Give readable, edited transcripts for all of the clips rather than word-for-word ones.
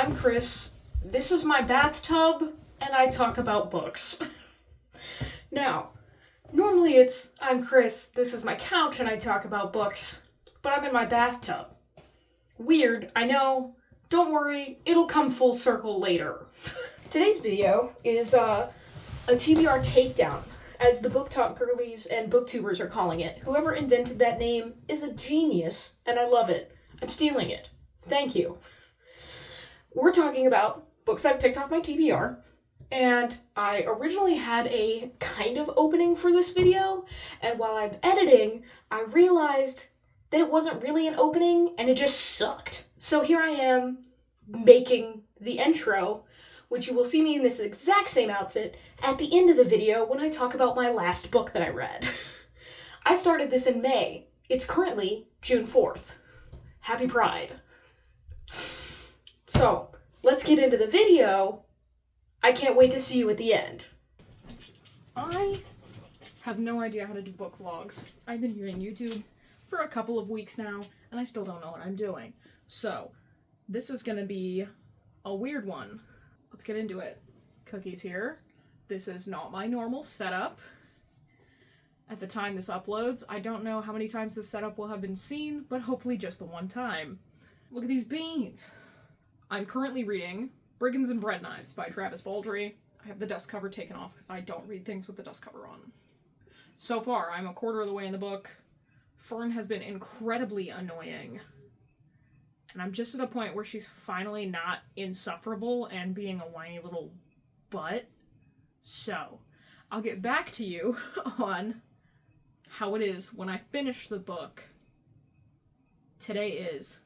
I'm Chris, this is my bathtub, and I talk about books. Now, normally it's, I'm Chris, this is my couch, and I talk about books, but I'm in my bathtub. Weird, I know. Don't worry, it'll come full circle later. Today's video is a TBR takedown, as the book talk girlies and booktubers are calling it. Whoever invented that name is a genius, and I love it. I'm stealing it. Thank you. We're talking about books I picked off my TBR, and I originally had a kind of opening for this video, and while I'm editing, I realized that it wasn't really an opening, and it just sucked. So here I am, making the intro, which you will see me in this exact same outfit at the end of the video when I talk about my last book that I read. I started this in May. It's currently June 4th. Happy Pride. So, let's get into the video. I can't wait to see you at the end. I have no idea how to do book vlogs. I've been doing YouTube for a couple of weeks now, and I still don't know what I'm doing. So, this is gonna be a weird one. Let's get into it. Cookie's here. This is not my normal setup. At the time this uploads, I don't know how many times this setup will have been seen, but hopefully just the one time. Look at these beans! I'm currently reading Brigands and Bread Knives by Travis Baldree. I have the dust cover taken off because I don't read things with the dust cover on. So far, I'm a quarter of the way in the book. Fern has been incredibly annoying. And I'm just at a point where she's finally not insufferable and being a whiny little butt. So, I'll get back to you on how it is when I finish the book. Today is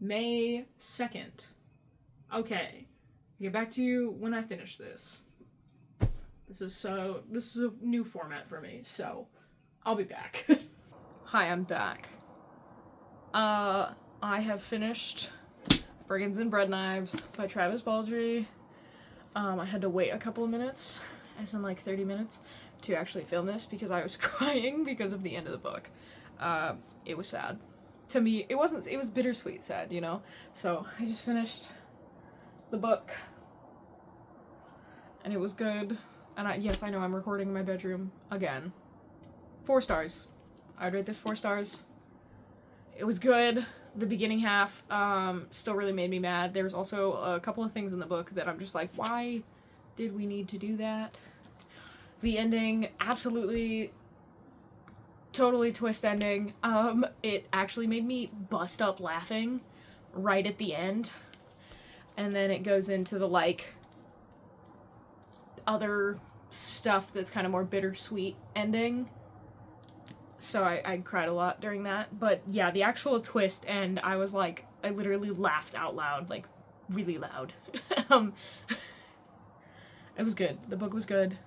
May 2nd. Okay, I'll get back to you when I finish this. This is a new format for me, so I'll be back. Hi, I'm back. I have finished Brigands and Bread Knives by Travis Baldree. I had to wait a couple of minutes, as in like 30 minutes, to actually film this because I was crying because of the end of the book. It was sad. To me, it was bittersweet sad, you know? So, I just finished the book, and it was good. And yes, I know I'm recording in my bedroom again. 4 stars. I'd rate this 4 stars. It was good. The beginning half still really made me mad. There's also a couple of things in the book that I'm just like, why did we need to do that? The ending, absolutely, totally twist ending. It actually made me bust up laughing right at the end. And then it goes into the, like, other stuff that's kind of more bittersweet ending. So I cried a lot during that. But yeah, the actual twist end, I was like, I literally laughed out loud, like, really loud. It was good. The book was good.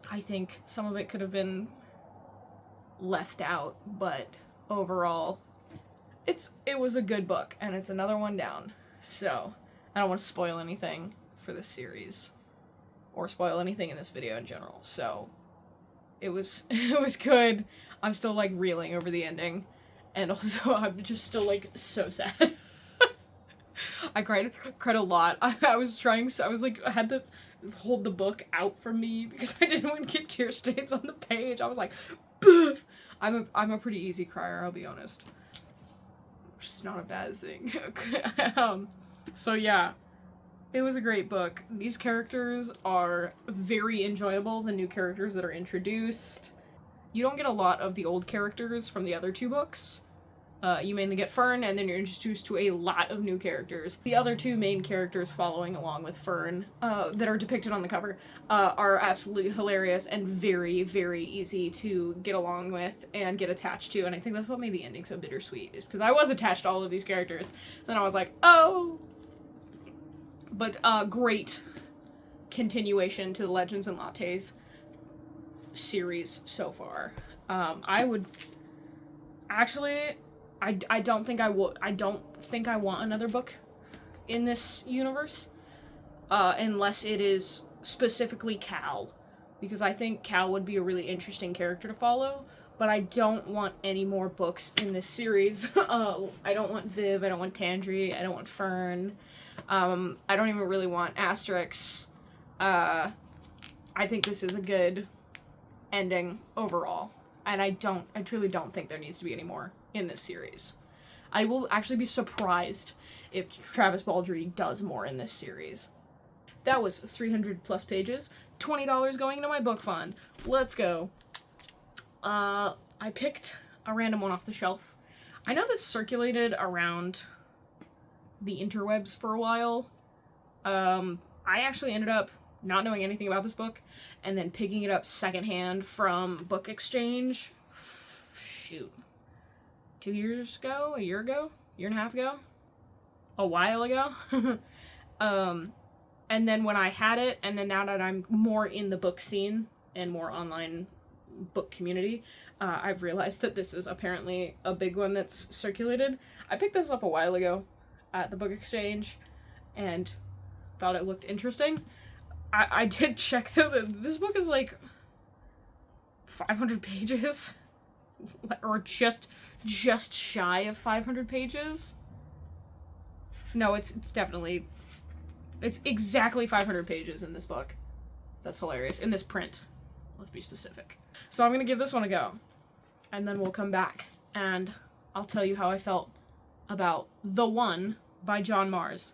I think some of it could have been left out, but overall, it was a good book, and it's another one down. So, I don't want to spoil anything for this series, or spoil anything in this video in general, so it was good. I'm still, like, reeling over the ending, and also I'm just still, like, so sad. I cried a lot. I had to hold the book out from me because I didn't want to get tear stains on the page. I was like, boof! I'm a pretty easy crier, I'll be honest. Which is not a bad thing. So yeah, it was a great book. These characters are very enjoyable, the new characters that are introduced. You don't get a lot of the old characters from the other 2 books. You mainly get Fern, and then you're introduced to a lot of new characters. The other 2 main characters following along with Fern, that are depicted on the cover, are absolutely hilarious and very, very easy to get along with and get attached to, and I think that's what made the ending so bittersweet, is because I was attached to all of these characters, and then I was like, oh! But, great continuation to the Legends and Lattes series so far. I don't think I want another book in this universe, unless it is specifically Cal, because I think Cal would be a really interesting character to follow, but I don't want any more books in this series. I don't want Viv, I don't want Tandri, I don't want Fern. I don't even really want Asterix. I think this is a good ending overall. And I truly don't think there needs to be any more in this series. I will actually be surprised if Travis Baldree does more in this series. That was 300 plus pages. $20 going into my book fund. Let's go. I picked a random one off the shelf. I know this circulated around the interwebs for a while. I actually ended up not knowing anything about this book and then picking it up secondhand from Book Exchange. Shoot. 2 years ago? A year ago? Year and a half ago? A while ago? And then when I had it, and then now that I'm more in the book scene and more online book community, I've realized that this is apparently a big one that's circulated. I picked this up a while ago at the Book Exchange and thought it looked interesting. I did check though that this book is like 500 pages or just shy of 500 pages. No, it's exactly 500 pages in this book. That's hilarious. In this print. Let's be specific. So I'm going to give this one a go. And then we'll come back and I'll tell you how I felt about The One by John Mars.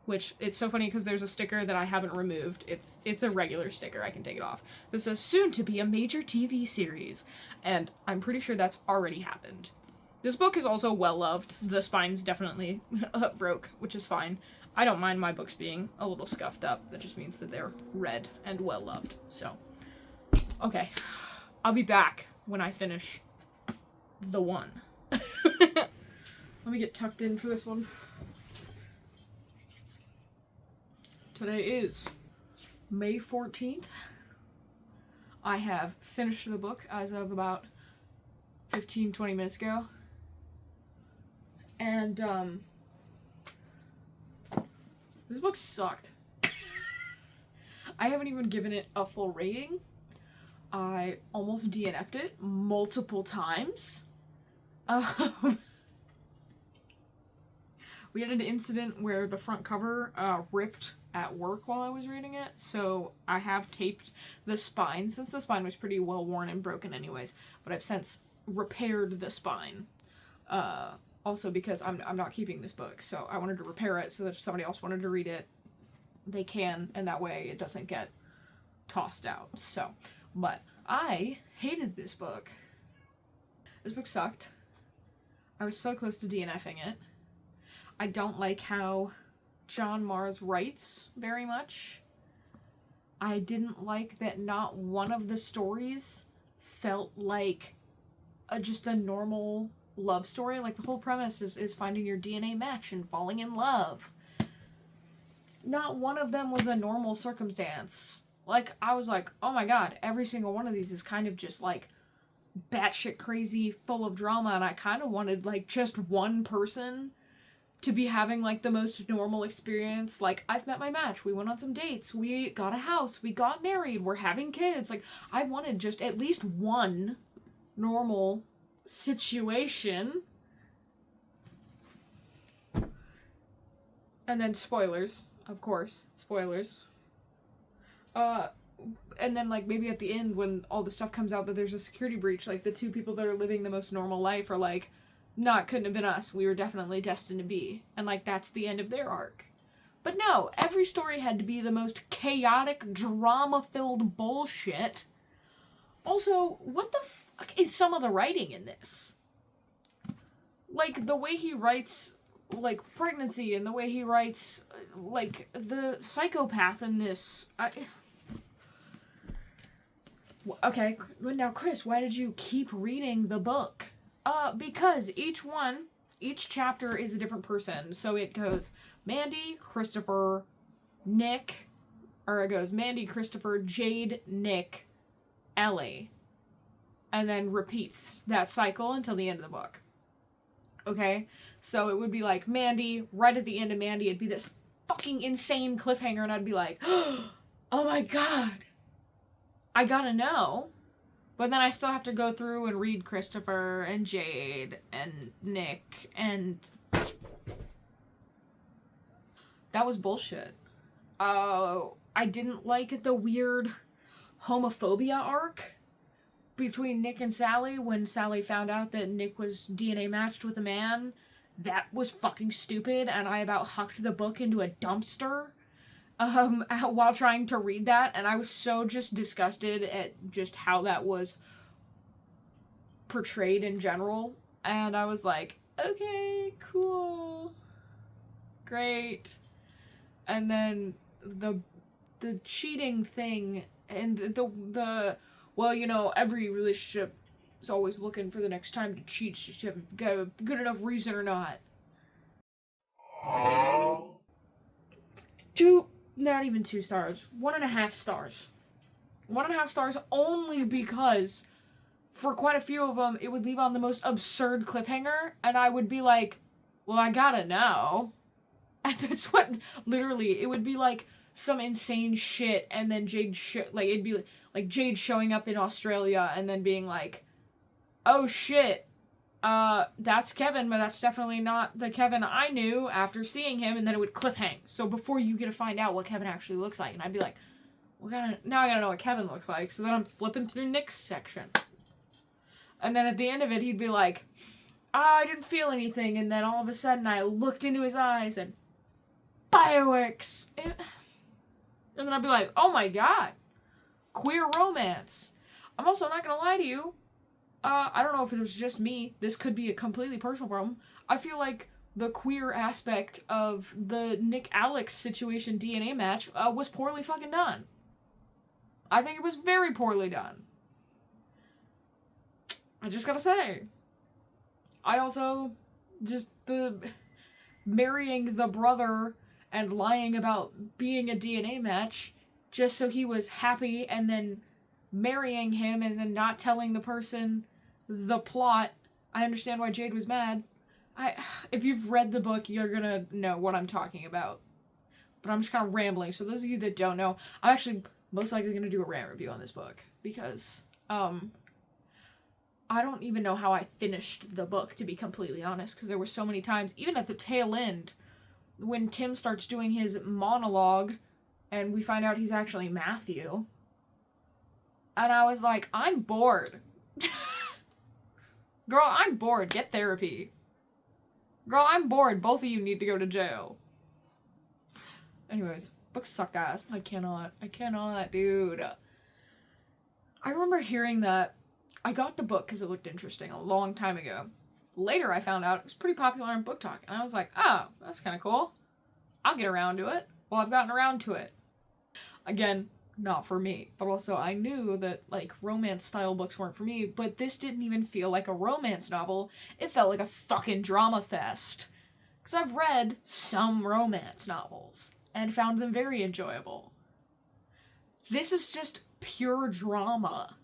Which, it's so funny because there's a sticker that I haven't removed. It's a regular sticker. I can take it off. This says, soon to be a major TV series. And I'm pretty sure that's already happened. This book is also well-loved. The spine's definitely broke, which is fine. I don't mind my books being a little scuffed up. That just means that they're read and well-loved. So, okay. I'll be back when I finish The One. Let me get tucked in for this one. Today is May 14th. I have finished the book as of about 15-20 minutes ago. And, this book sucked. I haven't even given it a full rating. I almost DNF'd it multiple times. We had an incident where the front cover ripped at work while I was reading it, so I have taped the spine, since the spine was pretty well worn and broken anyways, but I've since repaired the spine. Also because I'm not keeping this book, so I wanted to repair it so that if somebody else wanted to read it, they can, and that way it doesn't get tossed out. So, but I hated this book. This book sucked. I was so close to DNFing it. I don't like how John Mars writes very much. I didn't like that not one of the stories felt like just a normal love story. Like, the whole premise is finding your DNA match and falling in love. Not one of them was a normal circumstance. Like, I was like, oh my god, every single one of these is kind of just, like, batshit crazy, full of drama, and I kind of wanted, like, just one person to be having, like, the most normal experience. Like, I've met my match, we went on some dates, we got a house, we got married, we're having kids. Like, I wanted just at least one normal situation. And then spoilers, of course, spoilers. And then, like, maybe at the end when all the stuff comes out that there's a security breach, like, the two people that are living the most normal life are like, nah, it couldn't have been us, we were definitely destined to be. And, like, that's the end of their arc. But no, every story had to be the most chaotic, drama-filled bullshit. Also, what the fuck is some of the writing in this? Like, the way he writes, like, pregnancy, and the way he writes, like, the psychopath in this. Okay, now, Chris, why did you keep reading the book? Because each chapter is a different person. So it goes Mandy, Christopher, Nick, or it goes Mandy, Christopher, Jade, Nick, Ellie. And then repeats that cycle until the end of the book. Okay? So it would be like Mandy, right at the end of Mandy, it'd be this fucking insane cliffhanger, and I'd be like, oh my god, I gotta know. But then I still have to go through and read Christopher and Jade and Nick, and that was bullshit. I didn't like the weird homophobia arc between Nick and Sally when Sally found out that Nick was DNA matched with a man. That was fucking stupid, and I about hucked the book into a dumpster while trying to read that, and I was so just disgusted at just how that was portrayed in general, and I was like, okay, cool, great. And then the cheating thing, and the well, you know, every relationship is always looking for the next time to cheat, just to have got a good enough reason or not. Not even 2 stars. 1.5 stars. 1.5 stars only because for quite a few of them, it would leave on the most absurd cliffhanger, and I would be like, well, I gotta know. And that's what, literally, it would be like some insane shit, and then it'd be like Jade showing up in Australia, and then being like, oh shit, that's Kevin, but that's definitely not the Kevin I knew after seeing him, and then it would cliffhang. So before you get to find out what Kevin actually looks like, and I'd be like, well, now I gotta know what Kevin looks like, so then I'm flipping through Nick's section. And then at the end of it, he'd be like, I didn't feel anything, and then all of a sudden I looked into his eyes, and fireworks! And then I'd be like, oh my god, queer romance. I'm also not gonna lie to you, I don't know if it was just me, this could be a completely personal problem, I feel like the queer aspect of the Nick-Alex situation DNA match was poorly fucking done. I think it was very poorly done. I just gotta say. I also, just the marrying the brother and lying about being a DNA match just so he was happy, and then marrying him and then not telling the person the plot. I understand why Jade was mad. If you've read the book, you're gonna know what I'm talking about. But I'm just kind of rambling, so those of you that don't know, I'm actually most likely gonna do a rant review on this book, because, I don't even know how I finished the book, to be completely honest, because there were so many times, even at the tail end, when Tim starts doing his monologue, and we find out he's actually Matthew, and I was like, I'm bored. Girl, I'm bored. Get therapy. Girl, I'm bored. Both of you need to go to jail. Anyways, books suck ass. I cannot, dude. I remember hearing that. I got the book because it looked interesting a long time ago. Later, I found out it was pretty popular on Book Talk, and I was like, oh, that's kind of cool. I'll get around to it. Well, I've gotten around to it. Again, not for me, but also I knew that, like, romance-style books weren't for me, but this didn't even feel like a romance novel. It felt like a fucking drama fest. Because I've read some romance novels, and found them very enjoyable. This is just pure drama.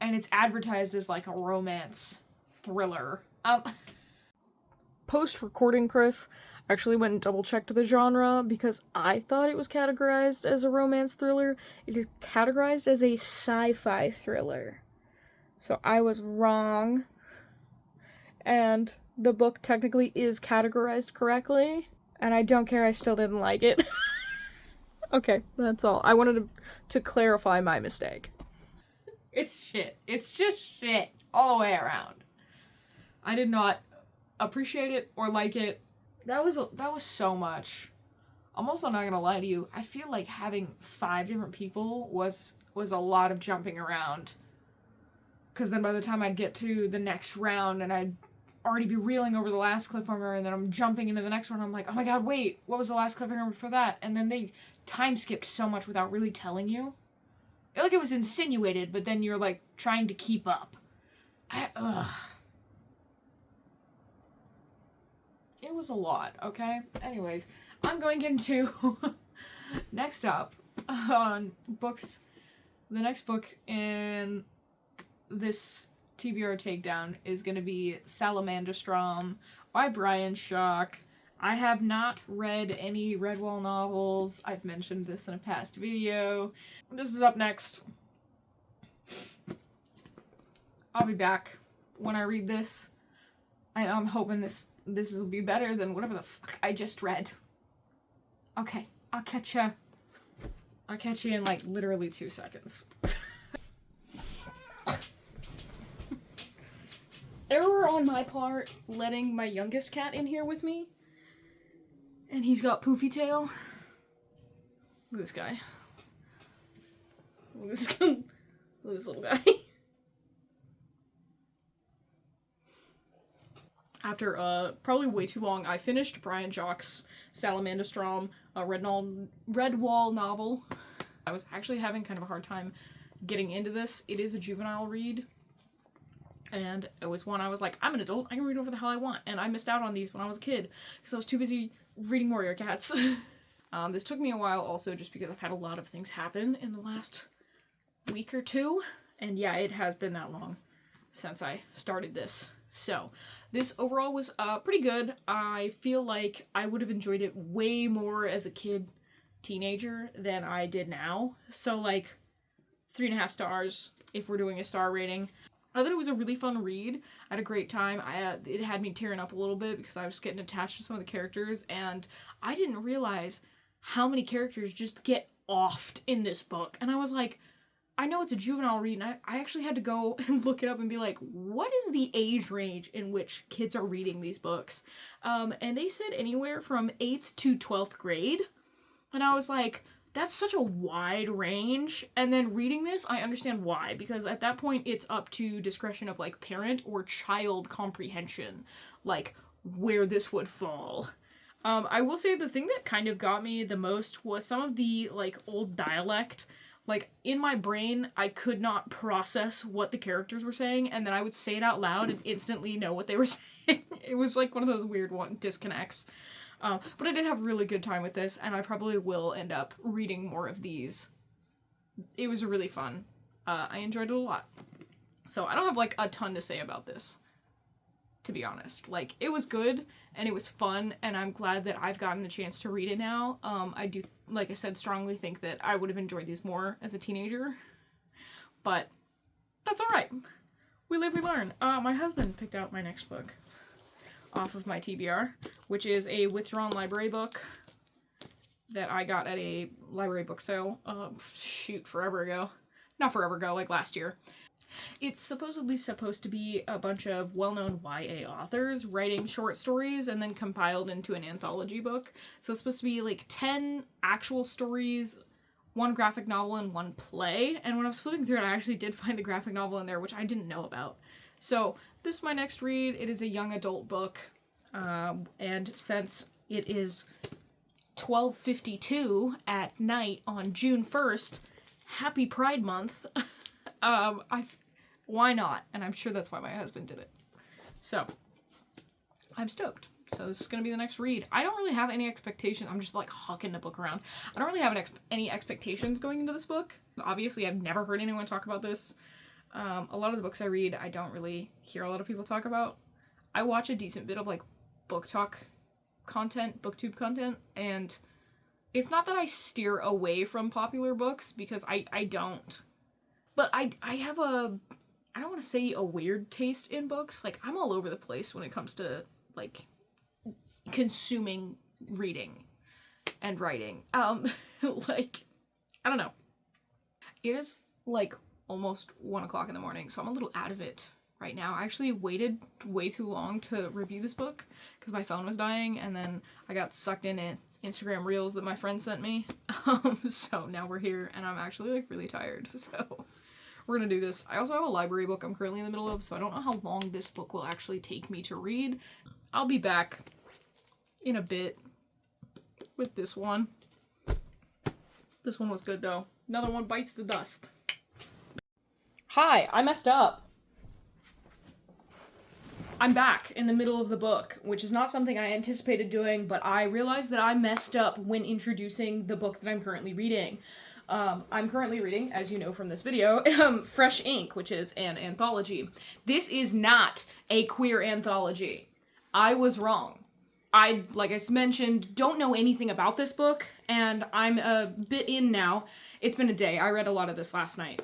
And it's advertised as, like, a romance thriller. Post-recording, Chris actually went and double-checked the genre, because I thought it was categorized as a romance thriller. It is categorized as a sci-fi thriller. So I was wrong. And the book technically is categorized correctly. And I don't care, I still didn't like it. Okay, that's all. I wanted to clarify my mistake. It's shit. It's just shit all the way around. I did not appreciate it or like it. That was so much. I'm also not gonna lie to you. I feel like having 5 different people was a lot of jumping around. Because then by the time I'd get to the next round and I'd already be reeling over the last cliffhanger, and then I'm jumping into the next one, I'm like, oh my god, wait, what was the last cliffhanger for that? And then they time skipped so much without really telling you. Like, it was insinuated, but then you're, like, trying to keep up. It was a lot, okay? Anyways, I'm going into next up on books. The next book in this TBR takedown is going to be Salamanderstrom by Brian Schock. I have not read any Redwall novels. I've mentioned this in a past video. This is up next. I'll be back when I read this. I'm hoping this will be better than whatever the fuck I just read. Okay, I'll catch you in like literally 2 seconds. Error on my part letting my youngest cat in here with me. And he's got poofy tail. Look at this guy. Look at this guy. Look at this little guy. After probably way too long, I finished Brian Jacques' Salamander Strom, a Redwall novel. I was actually having kind of a hard time getting into this. It is a juvenile read. And it was one I was like, I'm an adult, I can read whatever the hell I want. And I missed out on these when I was a kid because I was too busy reading Warrior Cats. This took me a while also just because I've had a lot of things happen in the last week or two. And yeah, it has been that long since I started this. So, this overall was pretty good. I feel like I would have enjoyed it way more as a teenager than I did now. So like 3.5 stars if we're doing a star rating. I thought it was a really fun read. I had a great time. It had me tearing up a little bit because I was getting attached to some of the characters, and I didn't realize how many characters just get offed in this book. And I was like, I know it's a juvenile read, and I actually had to go and look it up and be like, what is the age range in which kids are reading these books? And they said anywhere from 8th to 12th grade. And I was like, that's such a wide range. And then reading this, I understand why. Because at that point, it's up to discretion of, like, parent or child comprehension. Like, where this would fall. I will say the thing that kind of got me the most was some of the, like, old dialect. Like, in my brain, I could not process what the characters were saying, and then I would say it out loud and instantly know what they were saying. It was, like, one of those weird disconnects. But I did have a really good time with this, and I probably will end up reading more of these. It was really fun. I enjoyed it a lot. So I don't have, like, a ton to say about this, to be honest. Like, it was good, and it was fun, and I'm glad that I've gotten the chance to read it now. I do, like I said, strongly think that I would have enjoyed these more as a teenager. But that's alright. We live, we learn. My husband picked out my next book off of my TBR, which is a withdrawn library book that I got at a library book sale, forever ago. Not forever ago, like last year. It's supposedly supposed to be a bunch of well-known YA authors writing short stories and then compiled into an anthology book. So it's supposed to be like 10 actual stories, 1 graphic novel, and 1 play. And when I was flipping through it, I actually did find the graphic novel in there, which I didn't know about. So this is my next read. It is a young adult book, and since it is 12:52 at night on June 1st, happy Pride Month, why not? And I'm sure that's why my husband did it. So, I'm stoked. So this is going to be the next read. I don't really have any expectations. I'm just like hawking the book around. I don't really have any expectations going into this book. Obviously, I've never heard anyone talk about this. A lot of the books I read, I don't really hear a lot of people talk about. I watch a decent bit of, like, book talk content, booktube content, and it's not that I steer away from popular books, because I don't. But I have I don't want to say a weird taste in books. Like, I'm all over the place when it comes to, like, consuming reading and writing. Like, I don't know. It is, like, almost 1 o'clock in the morning, so I'm a little out of it right now. I actually waited way too long to review this book because my phone was dying, and then I got sucked in Instagram Reels that my friend sent me. So now we're here, and I'm actually, like, really tired, so we're gonna do this. I also have a library book I'm currently in the middle of, so I don't know how long this book will actually take me to read. I'll be back in a bit with this one. This one was good, though. Another one bites the dust. Hi, I messed up. I'm back in the middle of the book, which is not something I anticipated doing, but I realized that I messed up when introducing the book that I'm currently reading. I'm currently reading, as you know from this video, Fresh Ink, which is an anthology. This is not a queer anthology. I was wrong. I, like I mentioned, don't know anything about this book, and I'm a bit in now. It's been a day. I read a lot of this last night.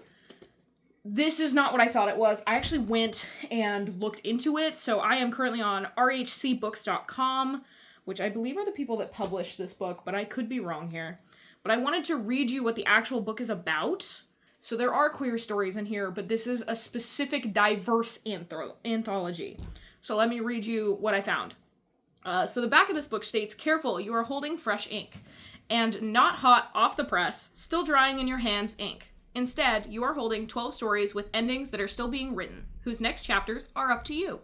This is not what I thought it was. I actually went and looked into it. So I am currently on rhcbooks.com, which I believe are the people that published this book, but I could be wrong here. But I wanted to read you what the actual book is about. So there are queer stories in here, but this is a specific diverse anthology. So let me read you what I found. So the back of this book states, "Careful, you are holding fresh ink. And not hot off the press, still drying in your hands ink. Instead, you are holding 12 stories with endings that are still being written, whose next chapters are up to you.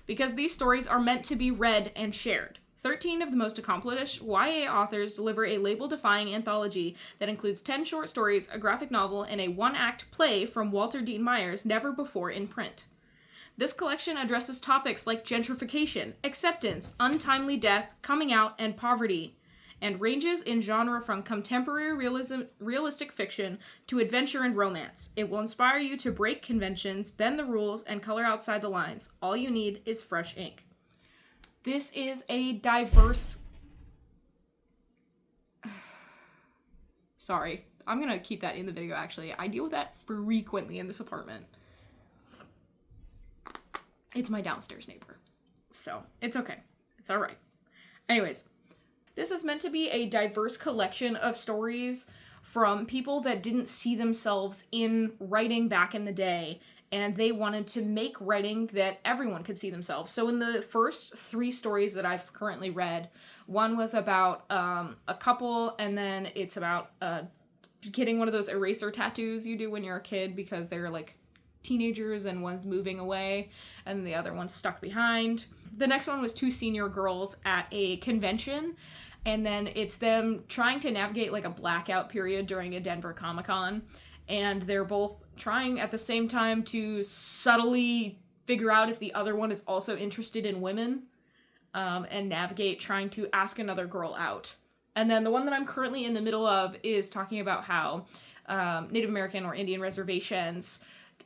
Because these stories are meant to be read and shared. 13 of the most accomplished YA authors deliver a label-defying anthology that includes 10 short stories, a graphic novel, and a one-act play from Walter Dean Myers, never before in print. This collection addresses topics like gentrification, acceptance, untimely death, coming out, and poverty, and ranges in genre from contemporary realistic fiction to adventure and romance. It will inspire you to break conventions, bend the rules, and color outside the lines. All you need is fresh ink." This is a diverse... Sorry, I'm gonna keep that in the video, actually. I deal with that frequently in this apartment. It's my downstairs neighbor, so it's okay. It's all right. Anyways, this is meant to be a diverse collection of stories from people that didn't see themselves in writing back in the day, and they wanted to make writing that everyone could see themselves. So in the first 3 stories that I've currently read, one was about a couple, and then it's about getting one of those eraser tattoos you do when you're a kid because they're like teenagers and one's moving away and the other one's stuck behind. The next one was 2 senior girls at a convention, and then it's them trying to navigate like a blackout period during a Denver Comic-Con, and they're both trying at the same time to subtly figure out if the other one is also interested in women, and navigate trying to ask another girl out. And then the one that I'm currently in the middle of is talking about how Native American or Indian reservations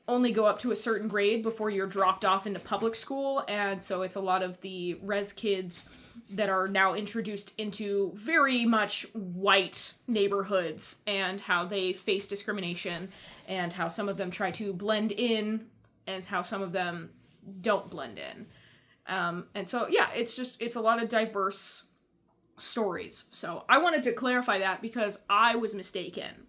only go up to a certain grade before you're dropped off into public school, and so it's a lot of the res kids that are now introduced into very much white neighborhoods and how they face discrimination and how some of them try to blend in and how some of them don't blend in. And so, yeah, it's a lot of diverse stories. So I wanted to clarify that because I was mistaken.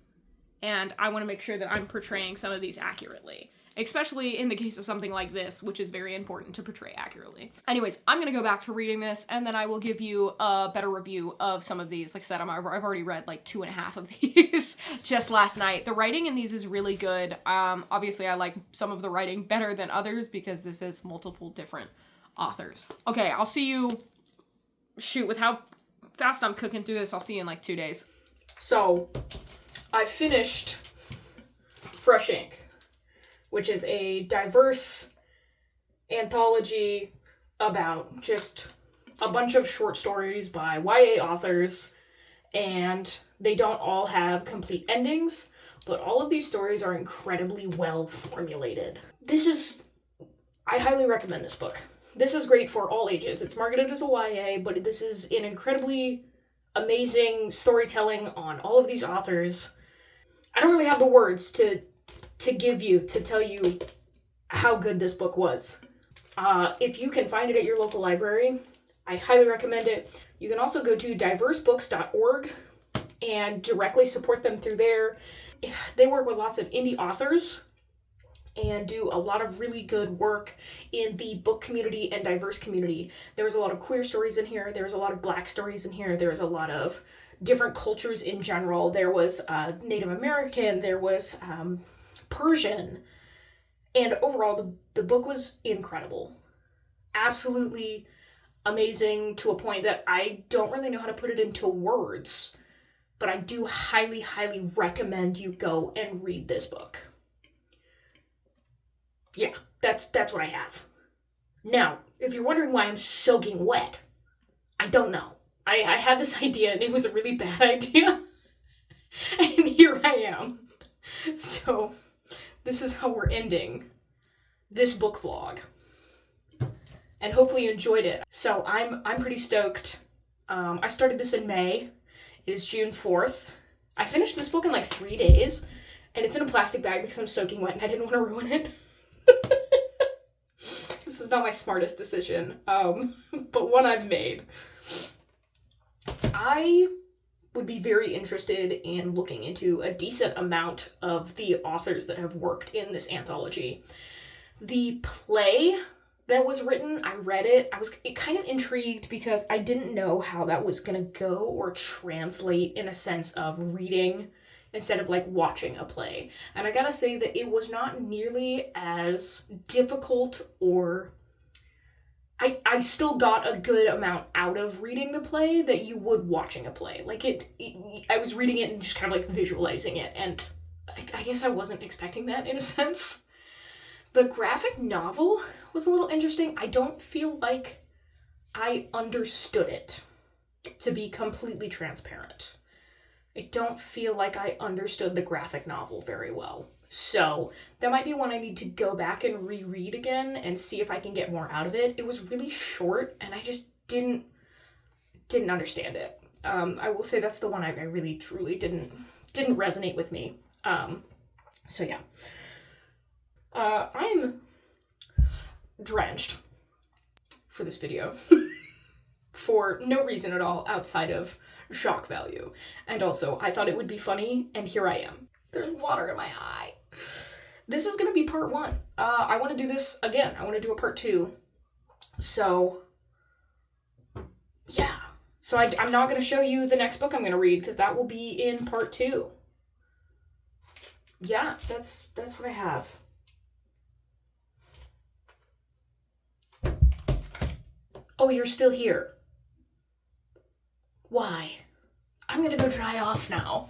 And I want to make sure that I'm portraying some of these accurately. Especially in the case of something like this, which is very important to portray accurately. Anyways, I'm going to go back to reading this, and then I will give you a better review of some of these. Like I said, I've already read like 2.5 of these just last night. The writing in these is really good. Obviously, I like some of the writing better than others because this is multiple different authors. Okay, I'll see you... Shoot, with how fast I'm cooking through this, I'll see you in like 2 days. So... I finished Fresh Ink, which is a diverse anthology about just a bunch of short stories by YA authors, and they don't all have complete endings, but all of these stories are incredibly well formulated. I highly recommend this book. This is great for all ages. It's marketed as a YA, but this is an incredibly amazing storytelling on all of these authors. I don't really have the words to tell you how good this book was. If you can find it at your local library, I highly recommend it. You can also go to diversebooks.org and directly support them through there. They work with lots of indie authors and do a lot of really good work in the book community and diverse community. There's a lot of queer stories in here. There's a lot of Black stories in here. There's a lot of different cultures in general. There was Native American, there was Persian, and overall the book was incredible. Absolutely amazing to a point that I don't really know how to put it into words, but I do highly, highly recommend you go and read this book. Yeah, that's what I have. Now, if you're wondering why I'm soaking wet, I don't know. I had this idea and it was a really bad idea. And here I am. So, this is how we're ending this book vlog. And hopefully you enjoyed it. So, I'm pretty stoked. I started this in May. It is June 4th. I finished this book in like 3 days. And it's in a plastic bag because I'm soaking wet and I didn't want to ruin it. This is not my smartest decision, but one I've made. I would be very interested in looking into a decent amount of the authors that have worked in this anthology. The play that was written, I read it. I was kind of intrigued because I didn't know how that was going to go or translate in a sense of reading instead of like watching a play. And I gotta say that it was not nearly as difficult, or I still got a good amount out of reading the play that you would watching a play. Like I was reading it and just kind of like visualizing it, and I guess I wasn't expecting that in a sense. The graphic novel was a little interesting. I don't feel like I understood it, to be completely transparent. I don't feel like I understood the graphic novel very well. So that might be one I need to go back and reread again and see if I can get more out of it. It was really short and I just didn't understand it. I will say that's the one I really truly didn't resonate with me. So yeah. I'm drenched for this video for no reason at all outside of shock value. And also, I thought it would be funny, and here I am. There's water in my eye. This is gonna be part 1. I want to do this again. I want to do a part 2. So, yeah. So I'm not gonna show you the next book I'm gonna read, because that will be in part 2. Yeah, that's what I have. Oh, you're still here. Why? I'm gonna go dry off now.